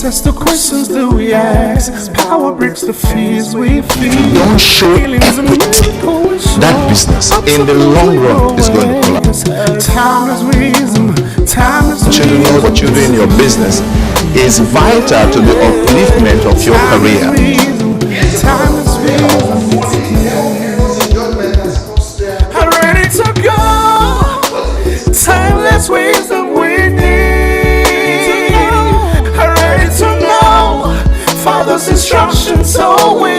Answers to questions that we ask. Power breaks the fears we feel. Don't show it. That business in the long run is going to collapse. Time is wisdom. Time is You know what you do in your business is vital to the upliftment of your career. Time is wisdom. I'm ready to go. Timeless wisdom we need. I'm ready to know Father's instructions, so we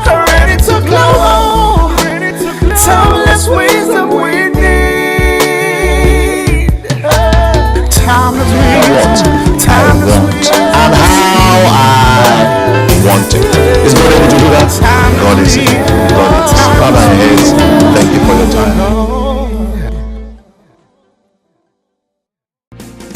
I'm ready to glow. Timeless wisdom we need. Timeless wisdom. Timeless wisdom. And how I want it. Is God able to do that? God is able. God is. Father, hands. Thank you for your time.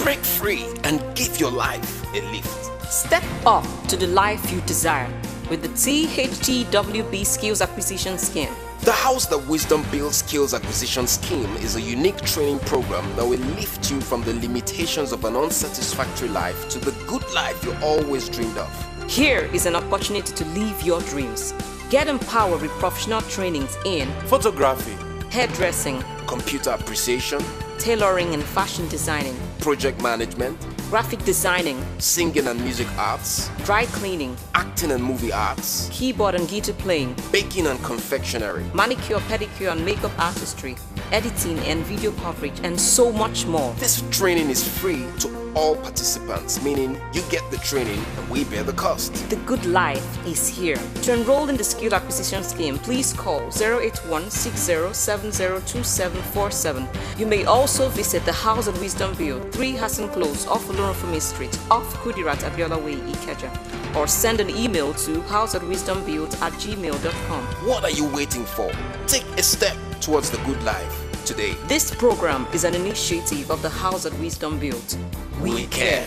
Break free and give your life a lift. Step up to the life you desire with the THTWB Skills Acquisition Scheme. The House That Wisdom Builds Skills Acquisition Scheme is a unique training program that will lift you from the limitations of an unsatisfactory life to the good life you always dreamed of. Here is an opportunity to live your dreams. Get empowered with professional trainings in Photography, hairdressing, computer appreciation, tailoring and fashion designing, project management, graphic designing, singing and music arts, dry cleaning, acting and movie arts, keyboard and guitar playing, baking and confectionery, manicure, pedicure and makeup artistry, editing and video coverage, and so much more. This training is free to all participants, meaning you get the training and we bear the cost. The good life is here. To enroll in the Skill Acquisition Scheme, please call 081-6070-2747. You may also visit the House of Wisdom Build, 3 Hassan Close, off Olorunfumi Street, off Kudirat Abiola Way, Ikeja, or send an email to houseofwisdombuild@gmail.com. What are you waiting for? Take a step towards the good life today. This program is an initiative of the House of Wisdom Build. We care.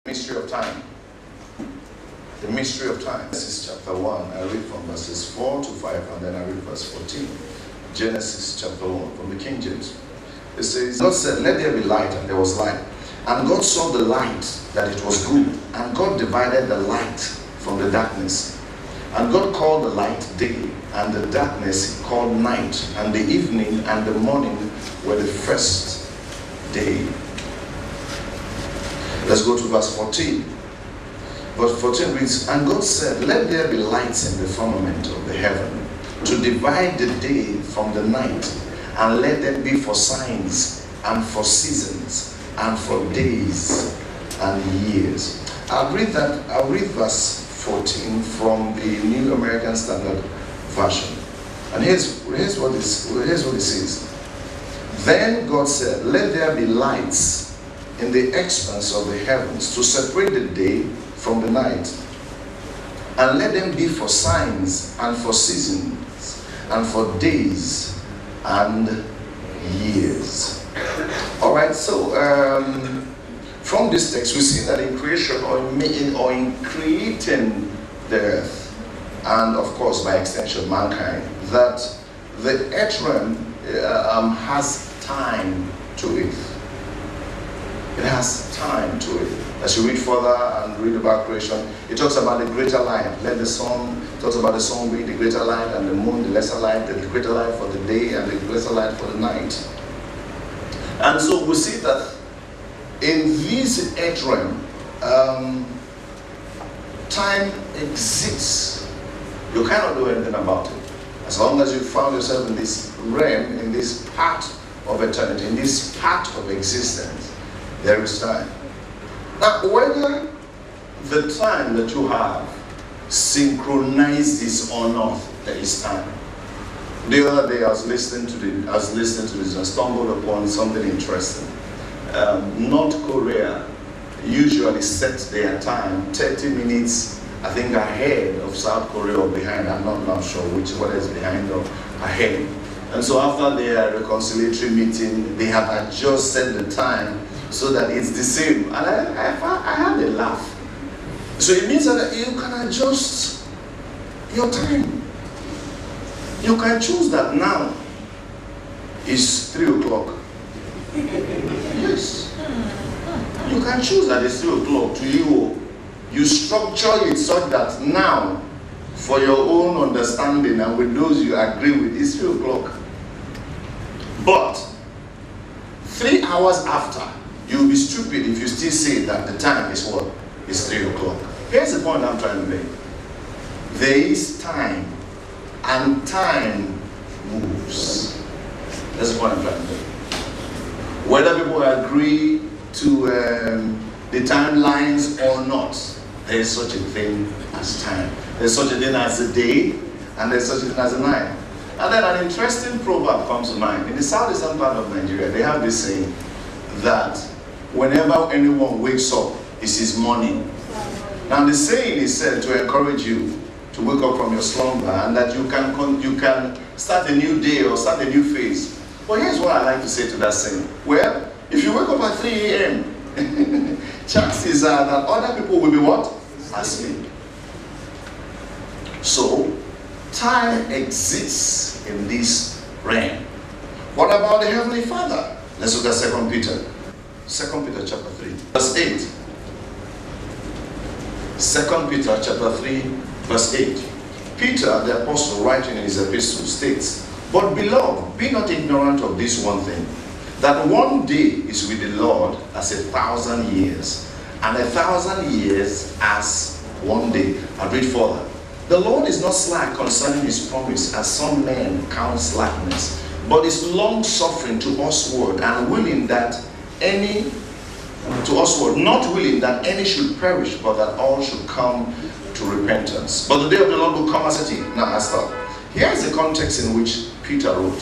Mystery of time. The mystery of time. Genesis chapter 1, I read from verses 4 to 5, and then I read verse 14. Genesis chapter 1 from the King James. It says, God said, let there be light, and there was light. And God saw the light, that it was good. And God divided the light from the darkness. And God called the light day, and the darkness he called night. And the evening and the morning were the first day. Let's go to verse 14. Verse 14 reads, and God said, let there be lights in the firmament of the heaven, to divide the day from the night, and let them be for signs, and for seasons, and for days and years. I'll read verse 14 from the New American Standard Version. And here's what it says. Then God said, let there be lights in the expanse of the heavens to separate the day from the night, and let them be for signs and for seasons and for days and years. All right, so from this text we see that in creation, or in creating the earth, and of course by extension mankind, that the earth realm has time to it. It has time to it. As you read further and read about creation, it talks about the greater light. Let the sun, talks about the sun being the greater light, and the moon the lesser light, the greater light for the day and the lesser light for the night. And so we see that in this earth realm, time exists. You cannot do anything about it. As long as you found yourself in this realm, in this part of eternity, in this part of existence, there is time. Now, whether the time that you have synchronizes or not, there is time. The other day I was listening to this and stumbled upon something interesting. North Korea usually sets their time 30 minutes, I think, ahead of South Korea or behind. I'm not sure whether it's behind or ahead. And so after their reconciliatory meeting, they have adjusted the time so that it's the same. And I had a laugh. So it means that you can adjust your time. You can choose that now is 3 o'clock. Yes. You can choose that it's 3 o'clock to you. You structure it such that now, for your own understanding and with those you agree with, it's 3 o'clock. But 3 hours after, you'll be stupid if you still say that the time is what? It's 3 o'clock. Here's the point I'm trying to make. There is time, and time moves. That's the point I'm trying to make. Whether people agree to the timelines or not, there is such a thing as time. There's such a thing as a day, and there's such a thing as a night. And then an interesting proverb comes to mind. In the southeastern part of Nigeria, they have this saying that whenever anyone wakes up, it's his morning. Now the saying is said to encourage you to wake up from your slumber, and that you can start a new day or start a new phase. But here's what I like to say to that saying. Well, if you wake up at 3 a.m., chances are that other people will be what? Asleep. So, time exists in this realm. What about the Heavenly Father? Let's look at 2 Peter. 2 Peter chapter 3, verse 8. 2 Peter chapter 3, verse 8. Peter, the apostle, writing in his epistle, states, "But beloved, be not ignorant of this one thing, that one day is with the Lord as 1,000 years, and 1,000 years as one day." I read further. "The Lord is not slack concerning his promise, as some men count slackness, but is long-suffering to usward, and willing that any not willing that any should perish, but that all should come to repentance. But the day of the Lord will come as a thief." Now I stop. Here is the context in which Peter wrote.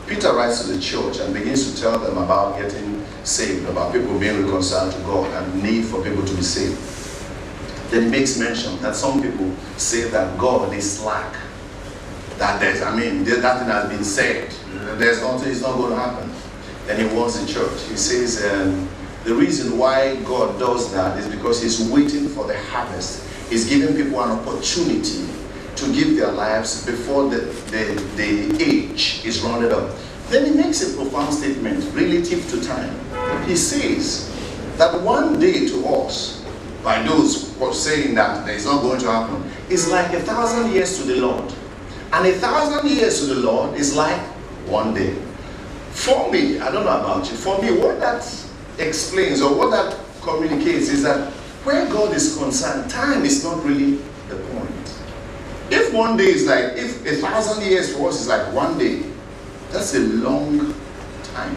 Peter writes to the church and begins to tell them about getting saved, about people being reconciled to God and need for people to be saved. Then he makes mention that some people say that God is slack. That that thing has been said. There's nothing, it's not going to happen. Then he warns the church. He says the reason why God does that is because he's waiting for the harvest. He's giving people an opportunity to give their lives before the age is rounded up. Then he makes a profound statement relative to time. He says that one day to us, by those who are saying that it's not going to happen, is like 1,000 years to the Lord. And 1,000 years to the Lord is like one day. For me, I don't know about you, for me, what that explains or what that communicates is that where God is concerned, time is not really the point. If one day is like, if 1,000 years for us is like one day, that's a long time.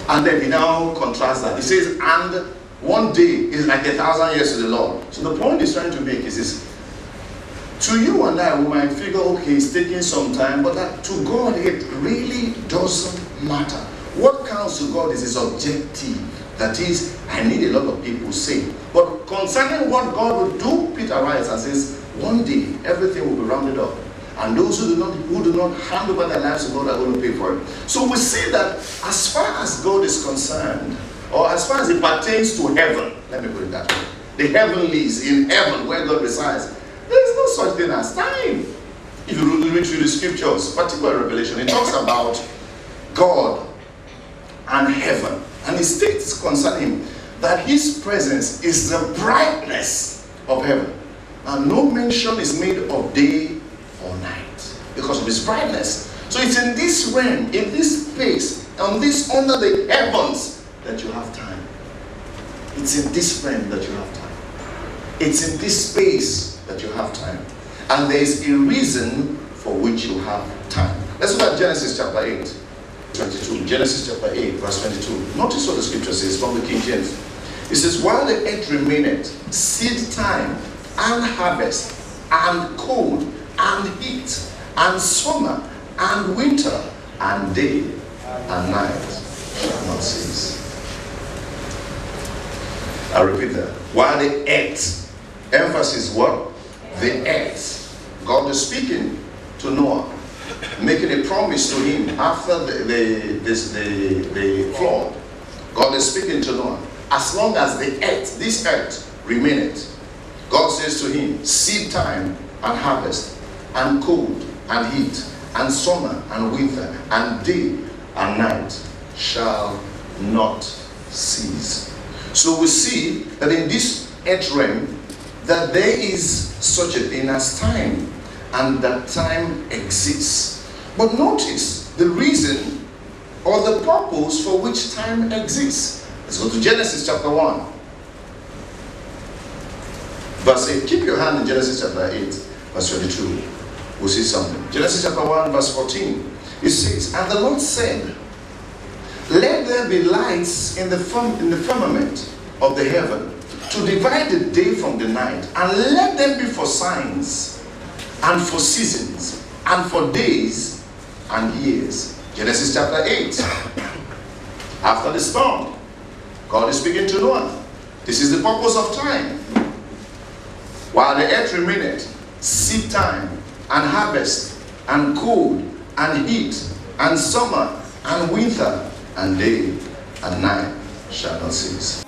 And then he now contrasts that. He says, and one day is like 1,000 years to the Lord. So the point he's trying to make is this. To you and I, we might figure, okay, it's taking some time, but that to God, it really doesn't matter. What counts to God is his objective. That is, I need a lot of people saved. But concerning what God will do, Peter writes and says, one day, everything will be rounded up. And those who do not hand over their lives to God are going to pay for it. So we see that as far as God is concerned, or as far as it pertains to heaven, let me put it that way, the heavenlies in heaven where God resides, there is no such thing as time. If you read through the scriptures, particularly Revelation, it talks about God and heaven. And it states concerning him that his presence is the brightness of heaven. And no mention is made of day or night because of his brightness. So it's in this realm, in this space, on this under the heavens that you have time. It's in this realm that you have time. It's in this space that you have time. And there is a reason for which you have time. Let's look at Genesis chapter 8. 22. Genesis chapter 8, verse 22. Notice what the scripture says from the King James. It says, while the earth remaineth, seed time, and harvest, and cold, and heat, and summer, and winter, and day, and night shall not cease. I repeat that. While the earth, emphasis what? The earth. God is speaking to Noah, making a promise to him after the flood. God is speaking to Noah. As long as the earth, this earth, remaineth, God says to him, seed time and harvest, and cold and heat, and summer and winter, and day and night shall not cease. So we see that in this earth realm, that there is such a thing as time, and that time exists. But notice the reason or the purpose for which time exists. Let's go to Genesis chapter 1. Verse 8. Keep your hand in Genesis chapter 8, verse 22. We'll see something. Genesis chapter 1, verse 14. It says, and the Lord said, let there be lights in the firmament of the heaven, to divide the day from the night, and let them be for signs, and for seasons, and for days and years. Genesis chapter 8. After the storm, God is speaking to Noah. This is the purpose of time. While the earth remaineth, seed time, and harvest, and cold, and heat, and summer, and winter, and day and night shall not cease.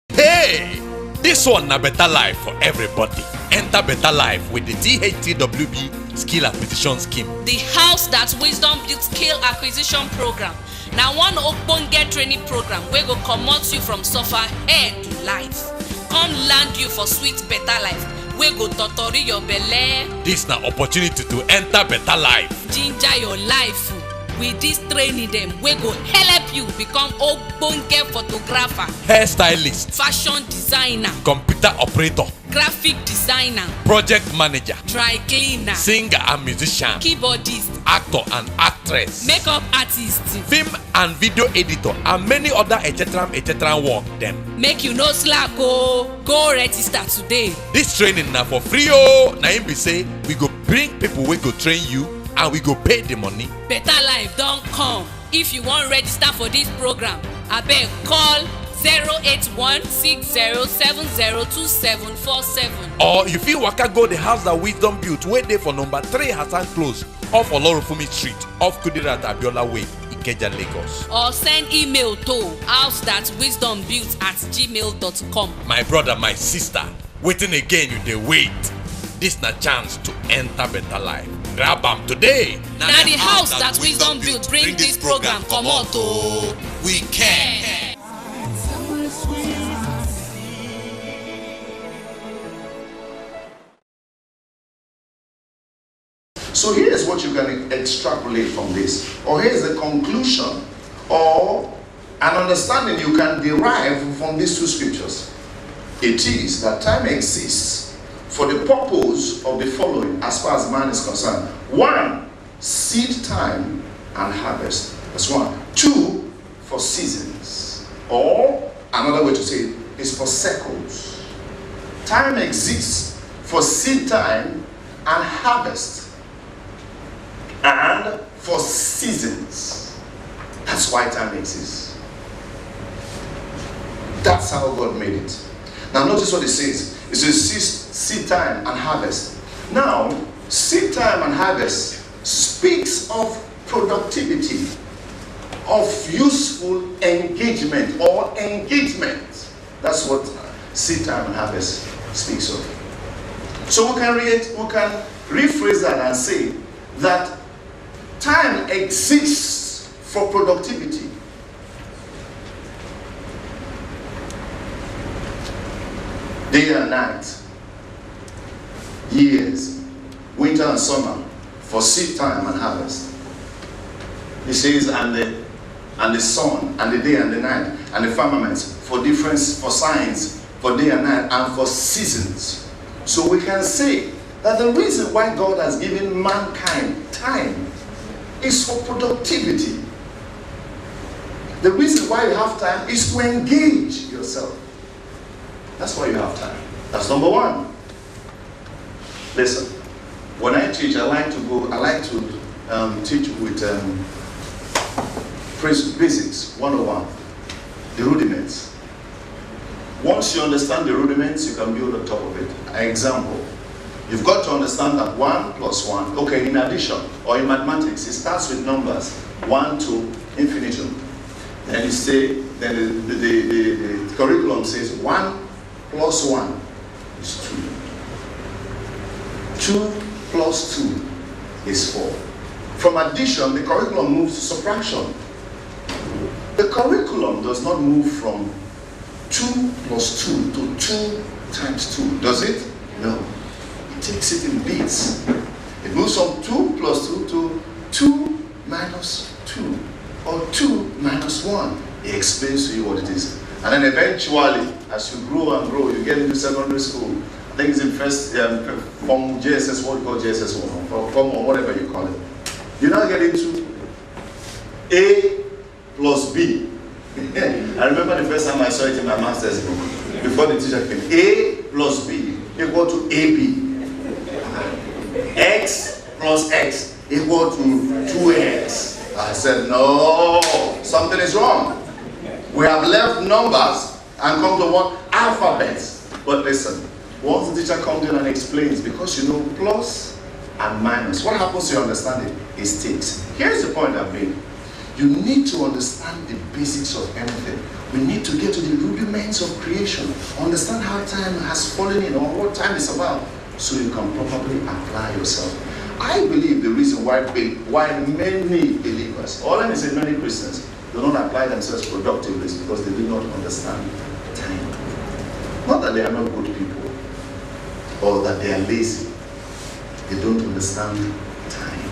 Hey! This one na better life for everybody. Enter better life with the THTWB Skill Acquisition Scheme. The house that Wisdom Build Skill Acquisition Program. Now one ogbonge training program wey go comot you from suffer air to life. Come land you for sweet better life. We go totori your belle. This na opportunity to enter better life. Ginger your life with this training them. We go help you become ogbonge photographer, hairstylist, fashion designer, computer operator, graphic designer, project manager, dry cleaner, singer and musician, keyboardist, actor and actress, makeup artist, film and video editor, and many other etc. work them. Make you no slack go register today. This training na for free oh. Na him be say we go bring people wey go train you and we go pay the money. Better life don come. If you wan register for this program, abeg call 08160702747. Or you fit waka go the house that Wisdom Built wey dey for number 3 Hassan Close off Olorunfumi Street off Kudirat Abiola Way, Ikeja, Lagos. Or send email to house.wisdombuilt@gmail.com. My brother, my sister, waiting again you dey wait. This na chance to enter better life. Grab am today. Na the house that Wisdom Built bring this program comot o. We care. So here's what you can extrapolate from this, or here's the conclusion, or an understanding you can derive from these two scriptures. It is that time exists for the purpose of the following as far as man is concerned. 1, seed time and harvest. That's 1. 2, for seasons. Or another way to say it is for circles. Time exists for seed time and harvest, and for seasons. That's why time exists. That's how God made it. Now notice what it says. It says seed time and harvest. Now, seed time and harvest speaks of productivity, of useful engagement or engagement. That's what seed time and harvest speaks of. So we can rephrase that and say that time exists for productivity. Day and night, years, winter and summer, for seed time and harvest. He says, and the sun, and the day and the night, and the firmaments, for signs, for day and night, and for seasons. So we can say that the reason why God has given mankind time is for productivity. The reason why you have time is to engage yourself. That's why you have time. That's number 1. Listen, when I teach, I like to teach with basics 101, the rudiments. Once you understand the rudiments, you can build on top of it. An example, you've got to understand that 1 plus 1, okay, in addition or in mathematics, it starts with numbers 1 to infinitum. Then you say, then the curriculum says 1 plus 1 is 2. 2 plus 2 is 4. From addition, the curriculum moves to subtraction. The curriculum does not move from 2 plus 2 to 2 times 2, does it? No. It takes it in bits. It moves from 2 plus 2 to 2 minus 2, or 2 minus 1. It explains to you what it is. And then eventually, as you grow and grow, you get into secondary school. I think it's in first, from JSS, what you call JSS 1, or whatever you call it. You now get into A plus B. I remember the first time I saw it in my master's book, before the teacher came. A plus B equal to AB. X plus X equal to 2X. I said, no, something is wrong. We have left numbers and come to one alphabet. But listen, once the teacher comes in and explains, because you know plus and minus, what happens to your understanding? It sticks. Here's the point I've made. You need to understand the basics of anything. We need to get to the rudiments of creation, understand how time has fallen in, or what time is about, so you can properly apply yourself. I believe the reason why many believers, or let me say many Christians, do not apply themselves productively is because they do not understand time. Not that they are not good people, or that they are lazy. They don't understand time.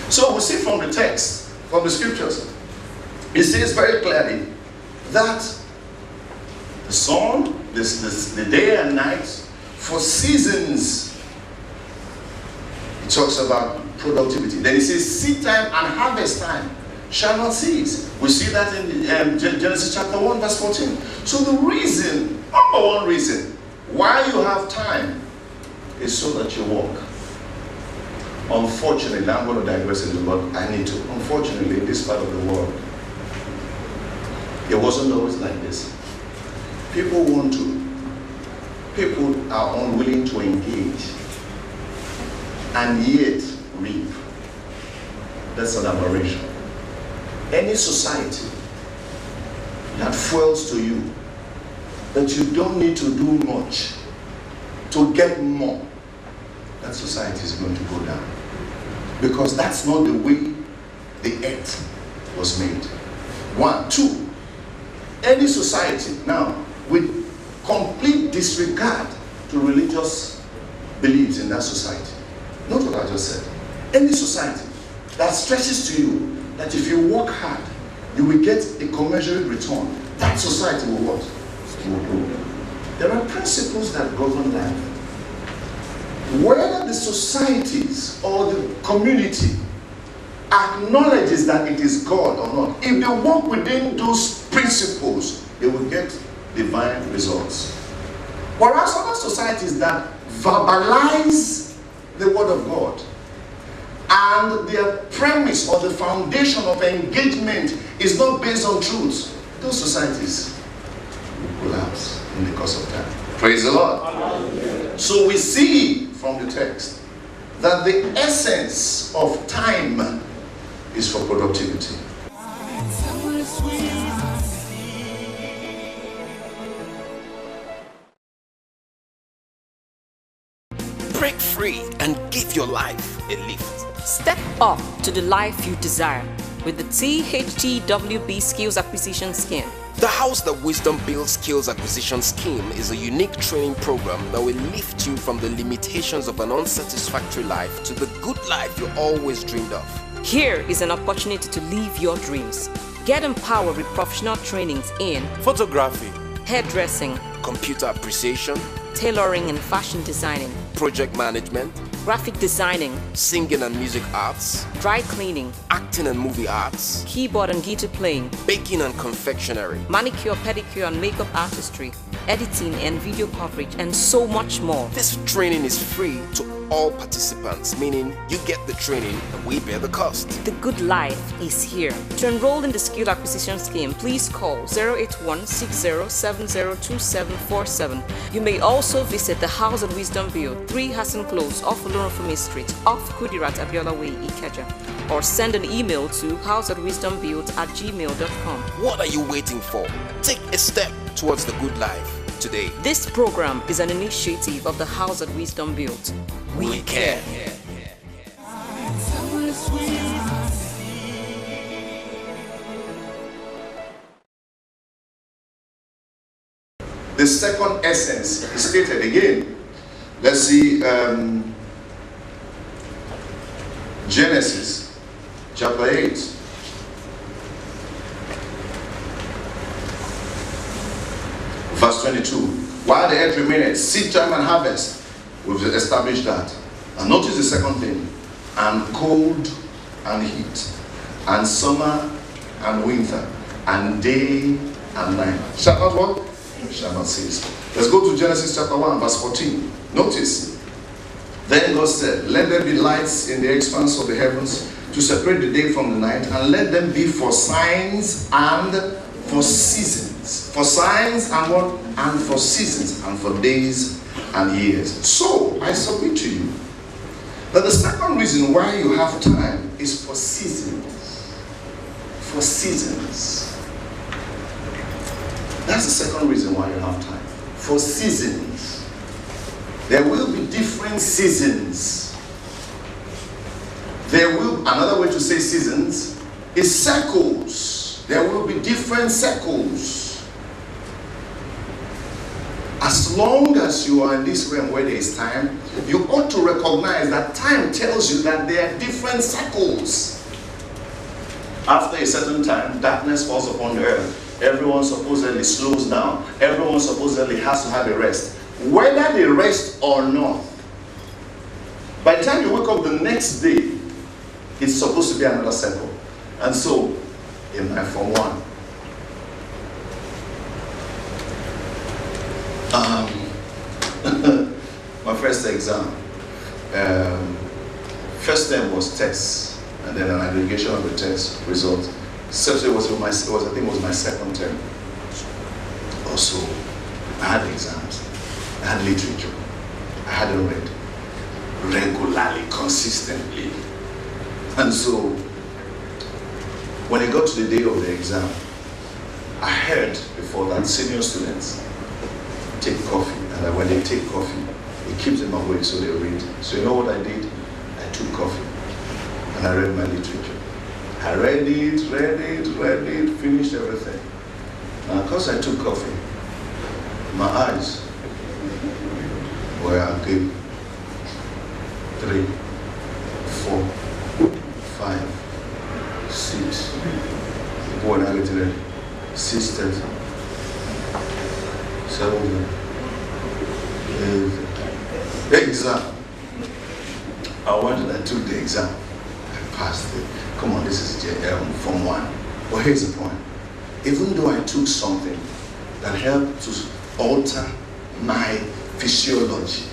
So we see from the text, from the scriptures, it says very clearly that the sun, the day and night, for seasons, it talks about productivity. Then it says seed time and harvest time shall not cease. We see that in Genesis chapter 1 verse 14. So the reason, number one reason, why you have time is so that you walk. Unfortunately, I'm going to digress a little, but I need to. Unfortunately, in this part of the world, it wasn't always like this. People are unwilling to engage and yet reap. That's an aberration. Any society that fuels to you that you don't need to do much to get more, that society is going to go down. Because that's not the way the earth was made. 1, 2, any society now with complete disregard to religious beliefs in that society. Note what I just said. Any society that stretches to you that if you work hard, you will get a commensurate return, that society will what? Will grow. There are principles that govern life. Whether the societies or the community acknowledges that it is God or not, if they work within those principles, they will get divine results. Whereas other societies that verbalize the word of God and their premise or the foundation of engagement is not based on truth, those societies will collapse in the course of time. Praise the Lord. So we see from the text that the essence of time is for productivity. Break free and give your life a lift. Step up to the life you desire with the THTWB Skills Acquisition Scheme. The House That Wisdom Builds Skills Acquisition Scheme is a unique training program that will lift you from the limitations of an unsatisfactory life to the good life you always dreamed of. Here is an opportunity to live your dreams. Get empowered with professional trainings in photography, hairdressing, computer appreciation, tailoring and fashion designing, project management, graphic designing, singing and music arts, dry cleaning, acting and movie arts, keyboard and guitar playing, baking and confectionery, manicure, pedicure and makeup artistry, editing and video coverage, and so much more. This training is free to all participants, meaning you get the training and we bear the cost. The good life is here. To enroll in the skill acquisition scheme, please call 081-6070-2747. You may also visit the House of Wisdom Build, 3 Hassan Close off Olorunfumi Street, off Kudirat Abiola Way, Ikeja, or send an email to houseofwisdombuild@gmail.com. What are you waiting for? Take a step towards the good life today. This program is an initiative of the House of Wisdom Build. We care. The second essence is stated again. Let's see Genesis chapter 8. Verse 22. While the earth remaineth, seed time and harvest. We've established that. And notice the second thing. And cold and heat. And summer and winter. And day and night. Shall not what? Shall not cease. Let's go to Genesis chapter 1 verse 14. Notice. Then God said, let there be lights in the expanse of the heavens to separate the day from the night, and let them be for signs and for seasons. For signs and what? And for seasons, and for days and years. So, I submit to you that the second reason why you have time is for seasons. For seasons. That's the second reason why you have time. For seasons. There will be different seasons. Another way to say seasons is cycles. There will be different cycles. As long as you are in this realm where there is time, you ought to recognize that time tells you that there are different cycles. After a certain time, darkness falls upon the earth. Everyone supposedly slows down. Everyone supposedly has to have a rest. Whether they rest or not, by the time you wake up the next day, it's supposed to be another cycle. And so, in my Form 1, my first exam, first term was tests, and then an aggregation of the test result. So I think it was my second term. Also, I had exams, I had literature, I hadn't read regularly, consistently. And so, when it got to the day of the exam, I heard before that senior students take coffee, and that when they take coffee, it keeps them awake so they read. So you know what I did? I took coffee, and I read my literature. I read it, finished everything. Now, because I took coffee, my eyes were okay. 3, 4, 5, 6. When I get ready, 6:30, 7, 8. Exam. I went and I took the exam. I passed it. Come on, this is Form 1. But here's the point. Even though I took something that helped to alter my physiology,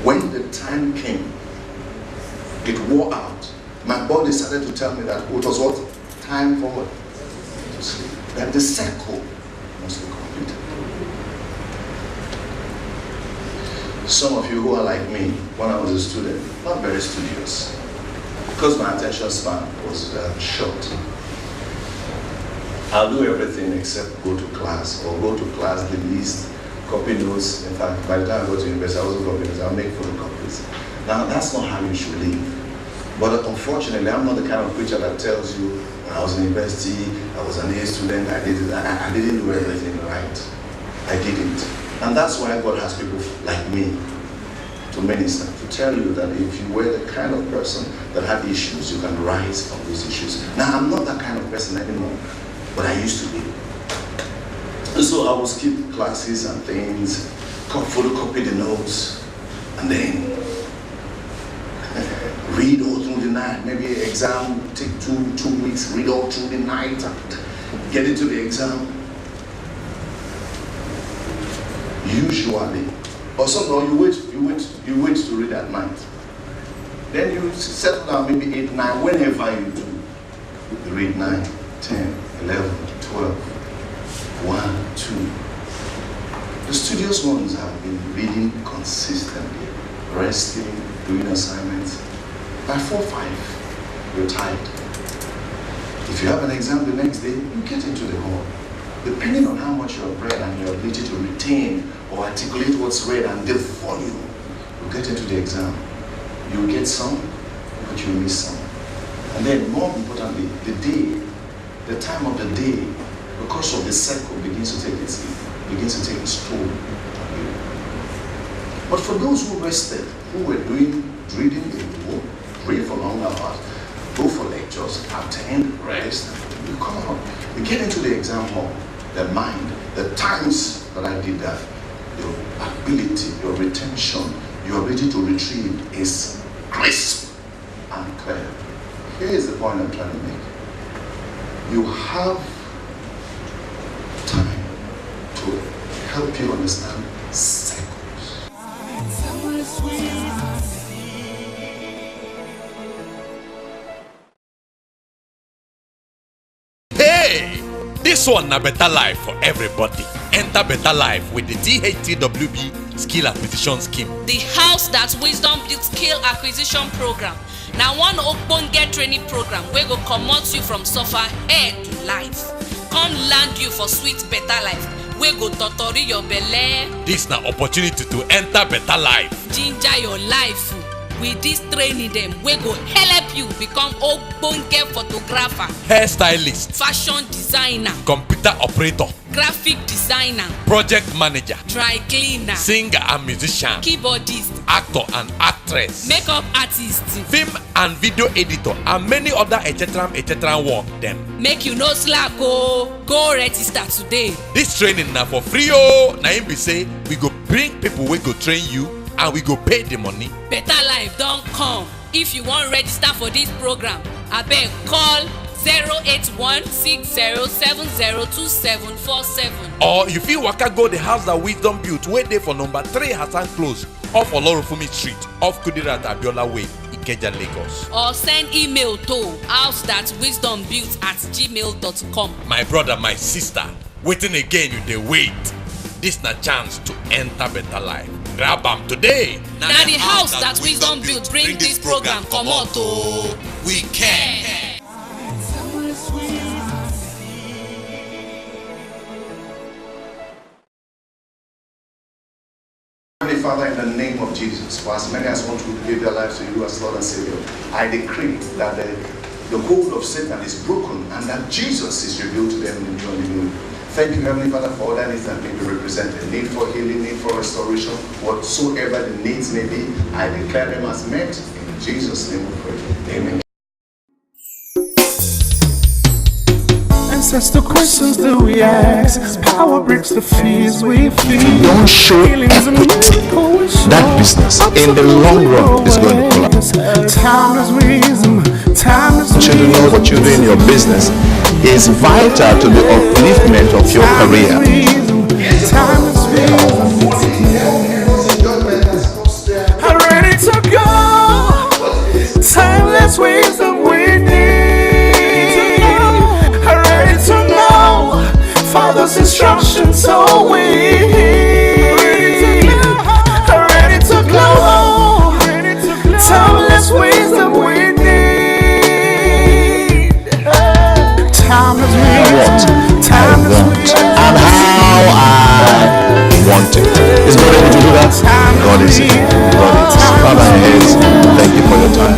when the time came, it wore out. My body started to tell me that it was what? Time for what? To sleep. That the cycle must be completed. Some of you who are like me, when I was a student, not very studious, because my attention span was short. I'll do everything except go to class, or go to class the least, copy notes. In fact, by the time I go to university, I wasn't copying notes, I'll make photocopies. Now, that's not how you should live. But unfortunately, I'm not the kind of preacher that tells you, when I was in university, I was an A student, I didn't do everything right. I didn't. And that's why God has people like me to minister, to tell you that if you were the kind of person that had issues, you can rise from those issues. Now, I'm not that kind of person anymore, but I used to be. And so I would skip classes and things, photocopy the notes, and then read all through the night. Maybe exam take two weeks, read all through the night, and get into the exam. Usually, or sometimes you wait You wait to read at night. Then you settle down maybe 8, 9, whenever you do. You read 9, 10, 11, 12, 1, 2. The studious ones have been reading consistently, resting, doing assignments. By 4, 5, you're tired. If you have an exam the next day, you get into the hall. Depending on how much you have read and your ability to retain or articulate what's read and the volume, you get into the exam. You get some, but you miss some. And then more importantly, the time of the day, because of the cycle, begins to take its toll on you. But for those who rested, who were reading in the book, pray for long hours, go for lectures, attend, rest, you come out, you get into the exam hall, the mind, the times that I did that, your ability, your retention, your ability to retrieve is crisp and clear. Here is the point I'm trying to make. You have time to help you understand cycles. Hey! This one na better life for everybody. Enter better life with the DHTWB Skill Acquisition Scheme. The house that wisdom built skill acquisition program. Now one ogbonge training program wey go comot you from suffer to life. Come land you for sweet better life wey go totori your belle. This na opportunity to enter better life. Ginger your life with this training dem wey go help you become ogbonge photographer, Hairstylist, fashion designer, computer operator, graphic designer, project manager, dry cleaner, singer and musician, keyboardist, actor and actress, makeup artist, film and video editor, and many other etc. work them. Make you no slack go register today. This training na for free oh. Na im be say we go bring people wey go train you and we go pay the money. Better life don come. If you wan register for this program, abeg call 08160702747. Or you fit waka go the house that wisdom built wey dey for number 3 Hassan Close off Olorunfunmi Street off Kudirat Abiola Way, Ikeja, Lagos. Or send email to house.wisdombuilt@gmail.com. My brother, my sister, waiting again you dey wait. This na chance to enter better life. Grab am today. Na the house that wisdom built bring this program comot o. We care. Heavenly Father, in the name of Jesus, for as many as want to give their lives to you as Lord and Savior, I decree that the hold of Satan is broken and that Jesus is revealed to them in the new. Thank you, Heavenly Father, for all that needs that may be represented. Need for healing, need for restoration, whatsoever the needs may be, I declare them as met. In Jesus' name we pray. Amen. Answers to questions that we ask. Power breaks the fears we feel. Don't show that business in the long run is going to collapse. Timeless wisdom, timeless You should know what you do in your business is vital to the upliftment of your career. Timeless wisdom. I'm ready to go. Timeless wisdom we need. I'm ready to know Father's instructions, so we I'm ready to glow. Timeless wisdom we need. Timeless wisdom. Timeless wisdom. And how I want it. Is God able to do that? God is it. God is. Father, thank you for your time.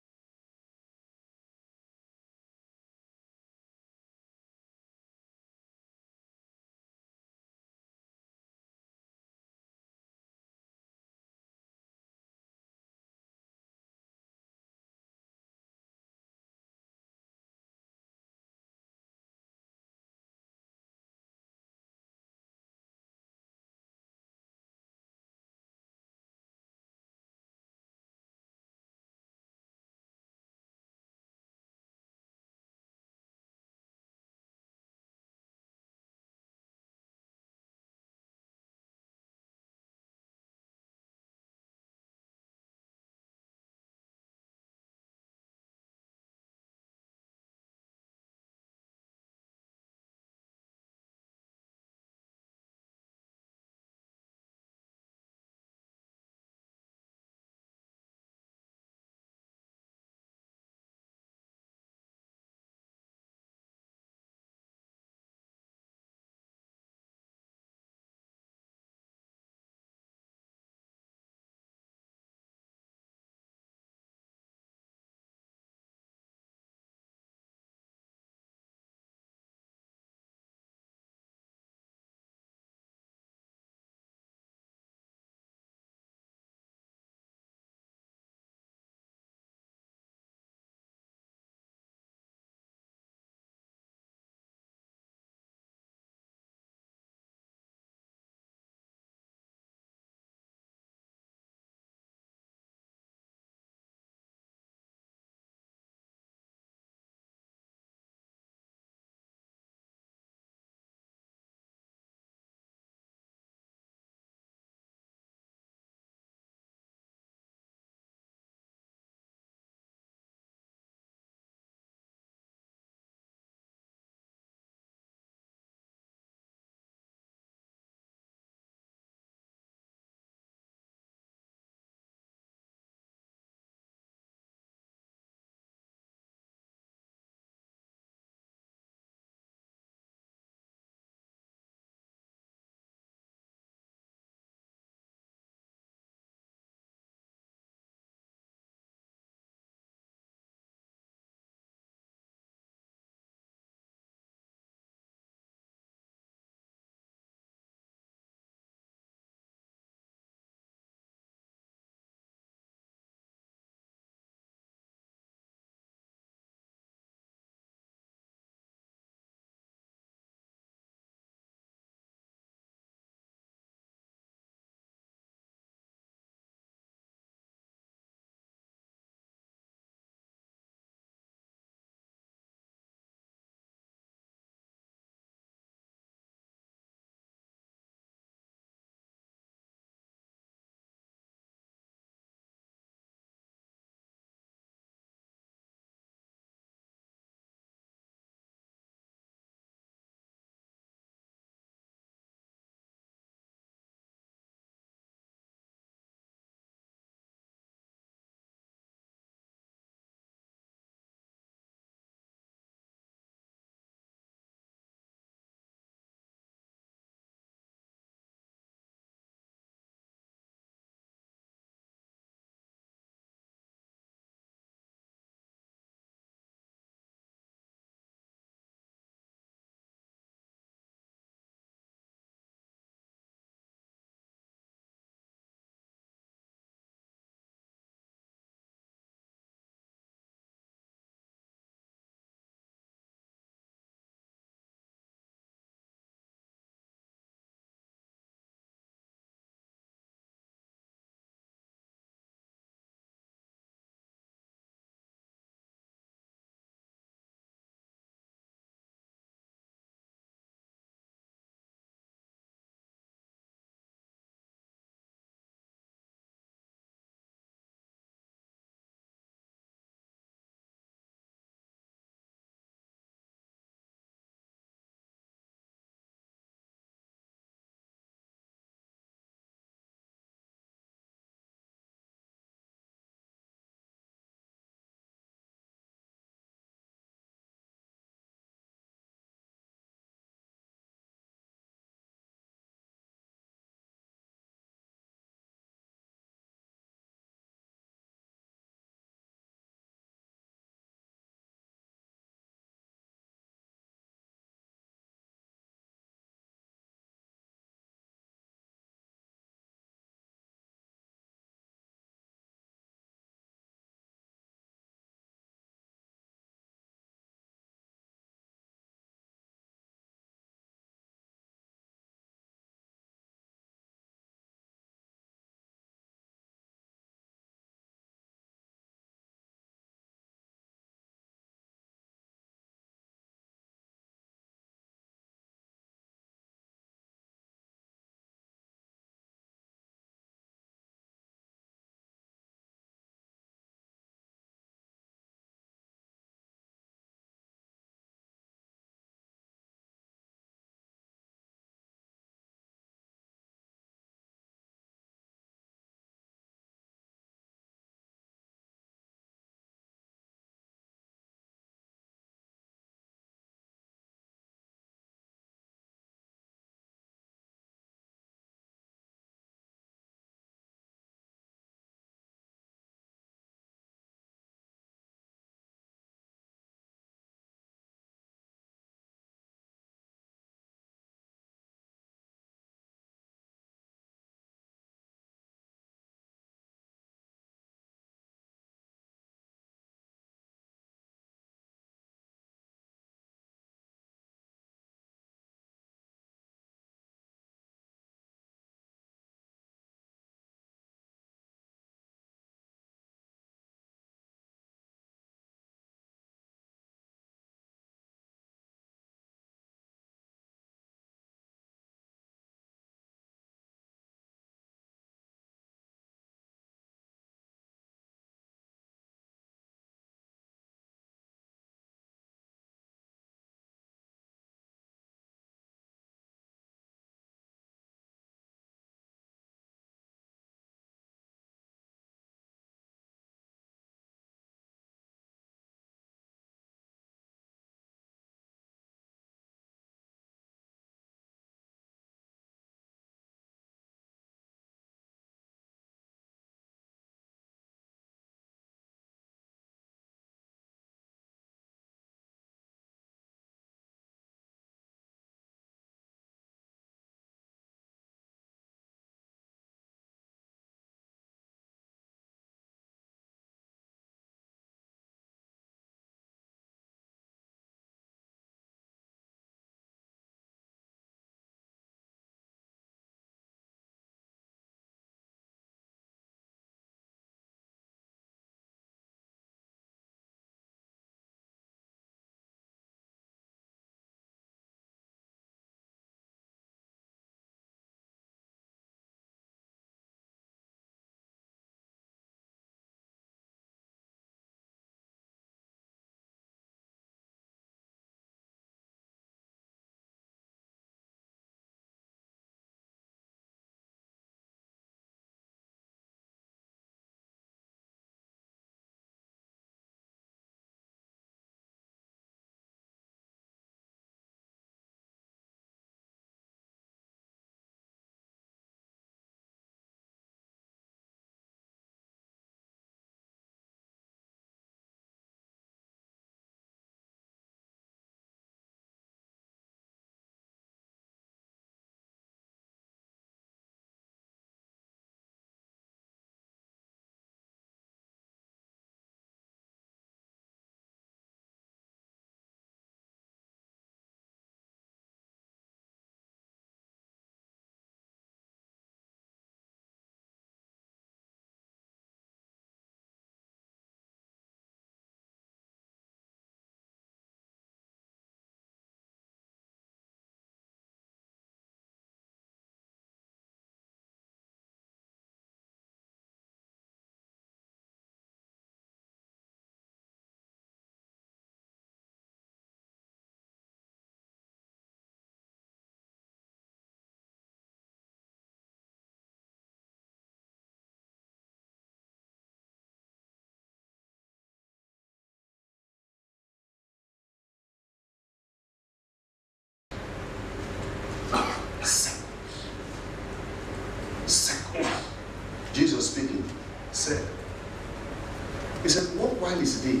while it's day.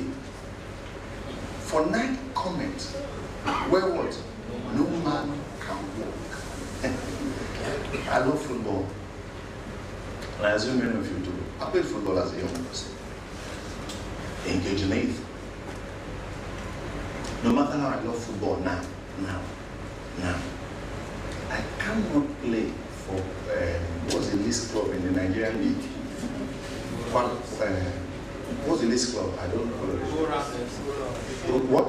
For night cometh, where what? No man can walk. I love football. And I assume many of you do. I played football as a young person. Engaged in it. No matter how I love football now, I cannot play for what's the least club in the Nigerian league? What's the least club? I don't know. What?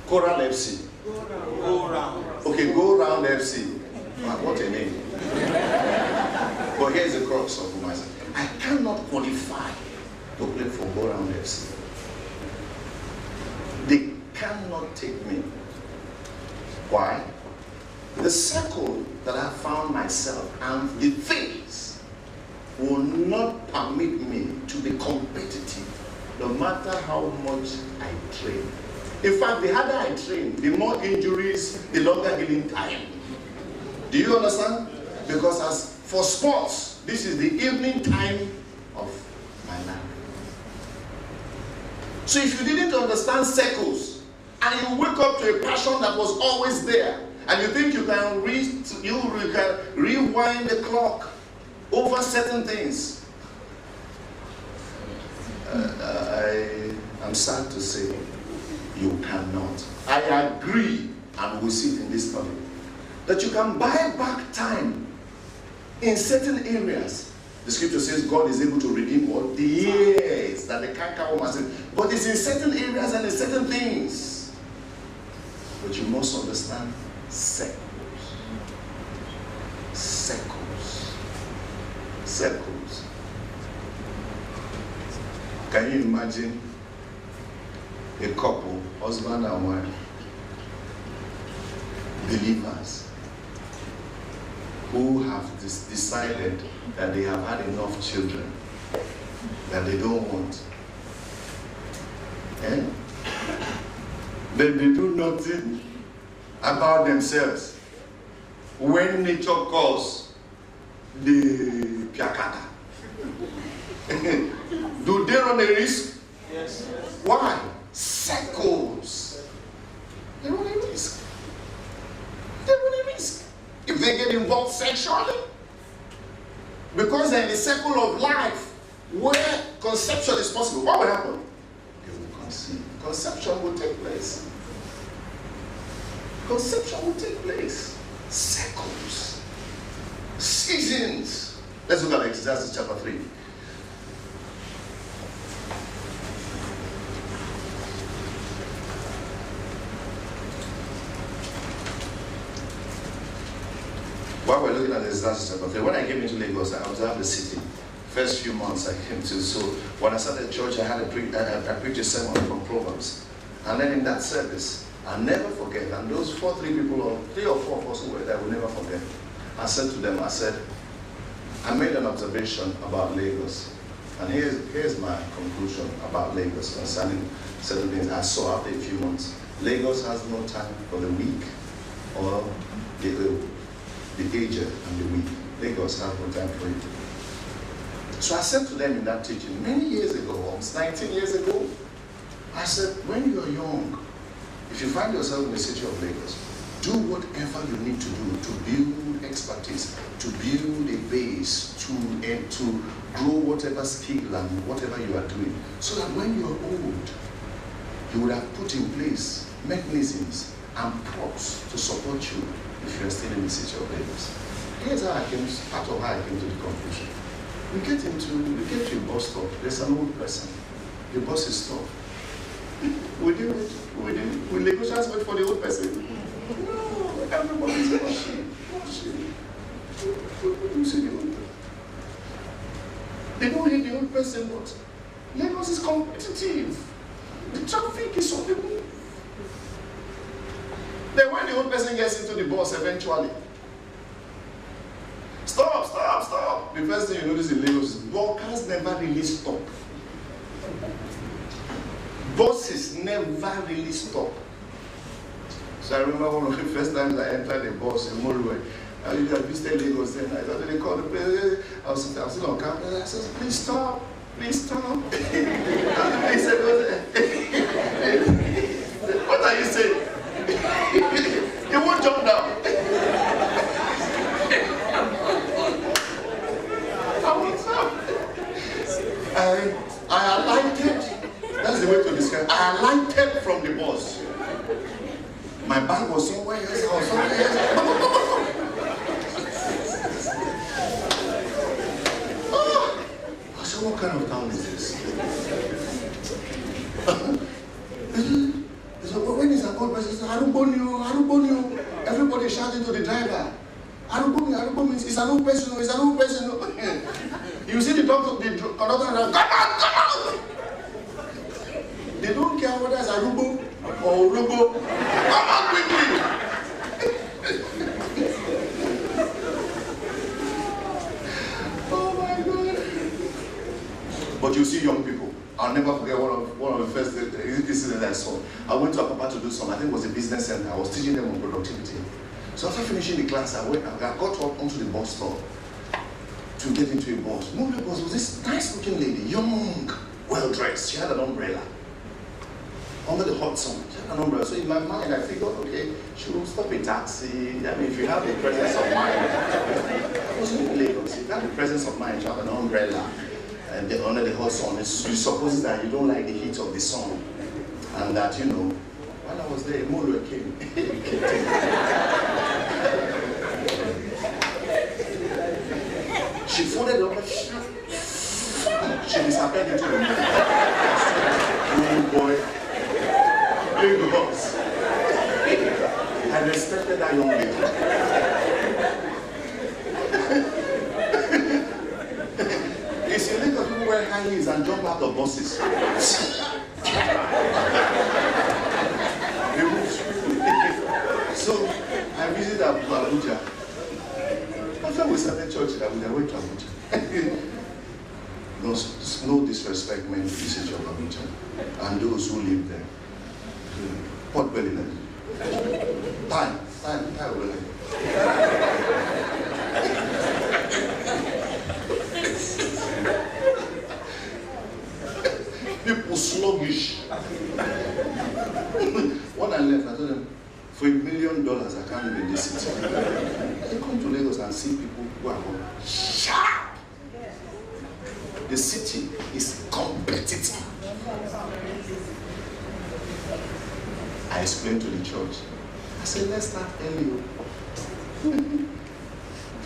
Coral FC. Okay, Go Round FC. What a name. But here's the crux of myself. I cannot qualify to play for Go Round FC. They cannot take me. Why? The circle that I found myself and the things will not permit me to be competitive no matter how much I train. In fact, the harder I train, the more injuries, the longer healing time. Do you understand? Because as for sports, this is the evening time of my life. So if you didn't understand circles and you wake up to a passion that was always there, and you think you can rewind the clock over certain things, I'm sad to say you cannot. I agree, and we see it in this study, that you can buy back time in certain areas. The scripture says God is able to redeem what? The years that the cankerworm has. But it's in certain areas and in certain things. But you must understand circles. Can you imagine a couple, husband and wife, believers, who have decided that they have had enough children, that they don't want? Then they do nothing about themselves. When nature calls, the piakata. Do they run a risk? Yes. Why? Circles. They run a risk. If they get involved sexually, because they're in a circle of life where conception is possible, what will happen? They will conceive. Conception will take place. Circles. Seasons. Let's look at Exodus chapter 3. While we're looking at Exodus chapter 3, when I came into Lagos, I observed the city. First few months I came to, so when I started church, I preached a sermon from Proverbs. And then in that service, I'll never forget, and those 3 people, or 3 or 4 of us who were there, I will never forget. I said to them, I made an observation about Lagos. And here's my conclusion about Lagos concerning certain things I saw after a few months. Lagos has no time for the weak or the aged and the weak. Lagos has no time for it. So I said to them in that teaching many years ago, almost 19 years ago, I said, when you're young, if you find yourself in the city of Lagos, do whatever you need to do to build expertise, to build a base, to grow whatever skill and whatever you are doing, so that when you're old, you would have put in place mechanisms and props to support you if you're still in the city of Lagos. Here's how part of how I came to the conclusion. We get to a bus stop, there's an old person. The bus is stopped. Will Lagosians wait for the old person? No, everybody's watching. You see the old person. They don't hate the old person, but Lagos is competitive. The traffic is on the move. Then when the old person gets into the bus eventually, stop. The first thing you notice in Lagos is walkers never really stop. Buses never really stop. So I remember one of the first times I entered a bus in Morue. I visited Lagos then. I thought they called the place. I was still on campus. I said, please stop. Please stand up. He said, what are you saying? He won't jump down. I alighted. That's the way to describe it. I alighted from the bus. My bag was somewhere else. I was somewhere else. I said, what kind of town is this? So when is a call person? I don't burn you. Everybody shouting to the driver. I don't burn you. It's an old person. You see the conductor and come on. They don't care whether it's Arubo or Urubo. Come on quickly. Oh my God. But you see young people. I'll never forget one of the first incidents I saw. I went to Apapa to do something. I think it was a business center. I was teaching them on productivity. So after finishing the class, I got up onto the bus stop to get into a bus. One of the bus was this nice looking lady, young, well dressed. She had an umbrella. Under the hot sun, she had an umbrella. So in my mind, I figured, okay, she will stop a taxi. I mean, if you have the presence of mind, I was in Lagos. If you have the presence of mind, you have an umbrella. And under the hot sun, you suppose that you don't like the heat of the sun. And that, you know, while I was there, Molo came. She folded it up. She disappeared into the room. Oh boy. Big boss. I respected that young lady. You see, look at people wear high heels and jump out of buses. So I visited Abuja. After we started church in Abuja, I went to Abuja. No disrespect meant to the city of Abuja and those who live there. Pot belliness. Time will. People sluggish. When I left, I told them, for $1 million, I can't live in this city. I come to Lagos and see people who are going sharp. The city is competitive. I explained to the church. I said, let's start early.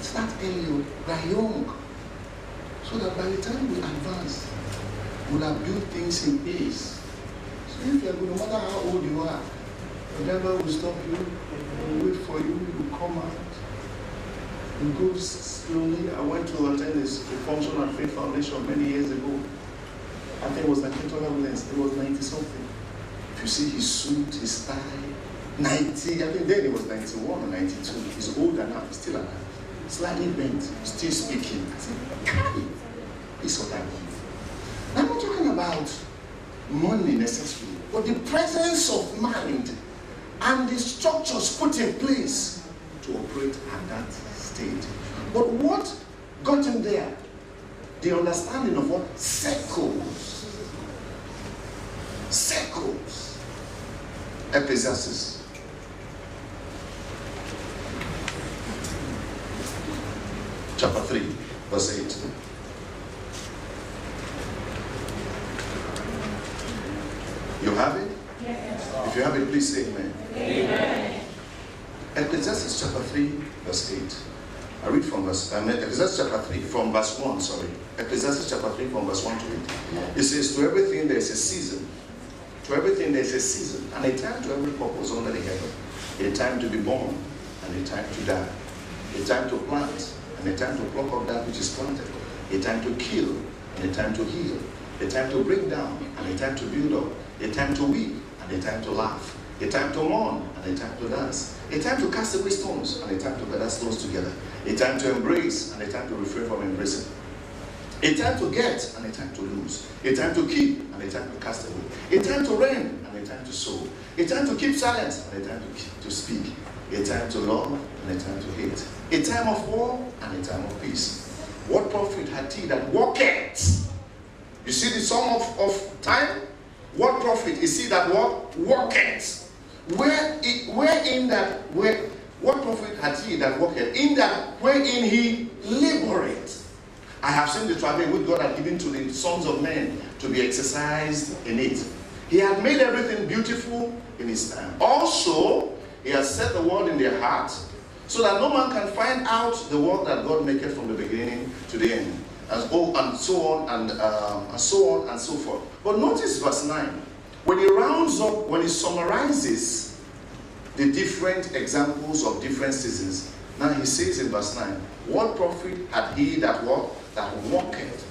Start early. We are young. So that by the time we advance, we'll have built things in peace. So if you're good, no matter how old you are, whatever will stop you, will wait for you, you come out. You go slowly. I went to attend a function at Faith Foundation many years ago. I think it was 1912, it was 90 something. If you see his suit, his tie, 90, I think then it was 91 or 92. He's older now, he's still alive. Slightly bent, still speaking. I said, Kai, this is what I want. I'm not talking about money necessarily, but the presence of mind and the structures put in place to operate at that stage. But what got him there? The understanding of what? Circles. Ecclesiastes. Chapter 3, verse 8. You have it? Yes. If you have it, please say amen. Amen. Ecclesiastes chapter 3, verse 8. I read from Ecclesiastes chapter 3, from verse 1, sorry. Ecclesiastes chapter 3, from verse 1 to 8. It says, to everything there is a season. To everything there is a season, and a time to every purpose under the heaven. A time to be born, and a time to die. A time to plant, and a time to pluck up that which is planted. A time to kill, and a time to heal. A time to bring down, and a time to build up. A time to weep, and a time to laugh. A time to mourn, and a time to dance. A time to cast away stones, and a time to gather stones together. A time to embrace, and a time to refrain from embracing. A time to get, and a time to lose. A time to keep, and a time to cast away. A time to reign, and a time to sow. A time to keep silence, and a time to speak. A time to love, and a time to hate. A time of war, and a time of peace. What profit had he that walketh You see the sum of time? What profit is he that what? Worketh. What profit had he that worketh? In that wherein he laboureth. I have seen the travail which God had given to the sons of men to be exercised in it. He had made everything beautiful in his time. Also, he has set the word in their hearts, so that no man can find out the work that God maketh from the beginning to the end. And so on and so forth. But notice verse 9. When he rounds up, when he summarizes the different examples of different seasons, now he says in verse 9, what profit had he that what? That walketh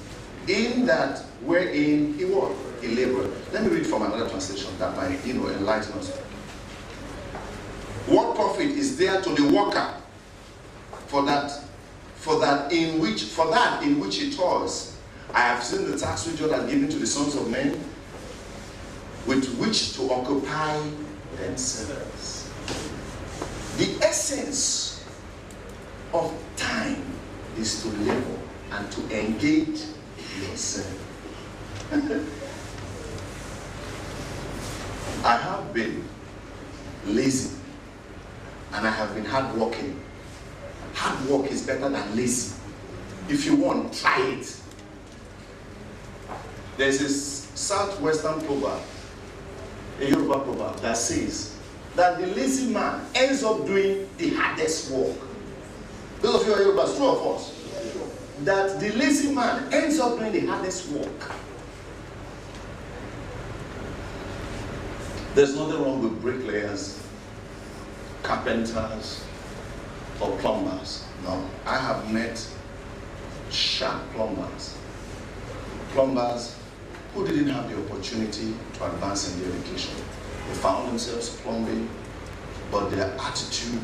in that wherein he what? He labored. Let me read from another translation that might enlighten us. What profit is there to the worker for that in which he toils? I have seen the task which God has given to the sons of men, with which to occupy themselves. The essence of time is to labor and to engage yourself. I have been lazy and I have been hardworking. Hard work is better than lazy. If you want, try it. There's this southwestern proverb, a Yoruba proverb, that says that the lazy man ends up doing the hardest work. Those of you are Yorubas, true or false? That the lazy man ends up doing the hardest work. There's nothing wrong with bricklayers, carpenters, or plumbers. No, I have met sharp plumbers who didn't have the opportunity to advance in their education. They found themselves plumbing, but their attitude